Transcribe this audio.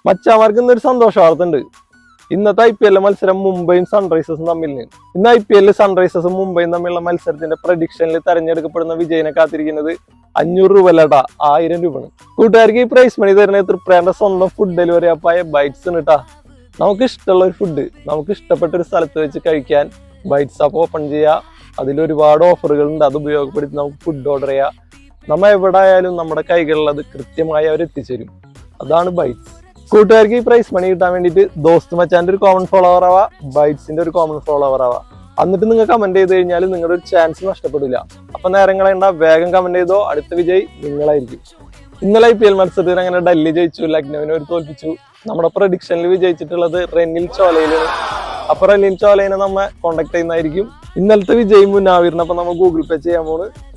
മച്ചാമാർക്ക് ഇന്നൊരു സന്തോഷ വാർത്ത ഉണ്ട്. ഇന്നത്തെ IPL മത്സരം മുംബൈയും സൺറൈസേഴ്സും തമ്മിലാണ്. ഇന്ന് IPL സൺറൈസേഴ്സും മുംബൈയും തമ്മിലുള്ള മത്സരത്തിന്റെ പ്രഡിക്ഷനിൽ തെരഞ്ഞെടുക്കപ്പെടുന്ന വിജയനെ കാത്തിരിക്കുന്നത് 500 രൂപ അല്ലട്ടാ, 1000 രൂപയാണ്. കൂട്ടുകാർക്ക് ഈ പ്രൈസ് മണി തരുന്നത് തൃപ്രയാറിന്റെ സ്വന്തം ഫുഡ് ഡെലിവറി ആപ്പായ ബൈറ്റ്സ് ആണ് കേട്ടാ. നമുക്ക് ഇഷ്ടമുള്ള ഒരു ഫുഡ് നമുക്ക് ഇഷ്ടപ്പെട്ട ഒരു സ്ഥലത്ത് വെച്ച് കഴിക്കാൻ ബൈറ്റ്സ് ആപ്പ് ഓപ്പൺ ചെയ്യുക. അതിലൊരുപാട് ഓഫറുകൾ ഉണ്ട്. അത് ഉപയോഗപ്പെടുത്തി നമുക്ക് ഫുഡ് ഓർഡർ ചെയ്യാം. നമ്മ എവിടെ ആയാലും നമ്മുടെ കൈകളിൽ അത് കൃത്യമായി അവർ എത്തിച്ചേരും. അതാണ് ബൈറ്റ്സ്. കൂട്ടുകാർക്ക് ഈ പ്രൈസ് മണി കിട്ടാൻ വേണ്ടിയിട്ട് ദോസ്ത് മച്ചാന്റെ ഒരു കോമൺ ഫോളോവർ ആവാ, ബൈറ്റ്സിന്റെ ഒരു കോമൺ ഫോളോവർ ആവാ. എന്നിട്ട് നിങ്ങൾ കമന്റ് ചെയ്ത് കഴിഞ്ഞാൽ നിങ്ങളുടെ ഒരു ചാൻസ് നഷ്ടപ്പെടില്ല. അപ്പൊ നേരങ്ങളേണ്ട, വേഗം കമന്റ് ചെയ്തോ. അടുത്ത വിജയ് നിങ്ങളായിരിക്കും. ഇന്നലെ IPL മത്സരത്തിൽ അങ്ങനെ ഡൽഹി ജയിച്ചു, ലക്നൌവിനെ ഒരു തോൽപ്പിച്ചു. നമ്മുടെ പ്രഡിക്ഷനിൽ വിജയിച്ചിട്ടുള്ളത് റെനിൽ ചോലയിലാണ്. അപ്പൊ റെനിൽ ചോലയിനെ നമ്മ കോണ്ടാക്ട് ചെയ്യുന്നതായിരിക്കും. ഇന്നലത്തെ വിജയ് മുനാവിറിനപ്പം നമ്മൾ ഗൂഗിൾ പേ ചെയ്യാൻ പോണ്.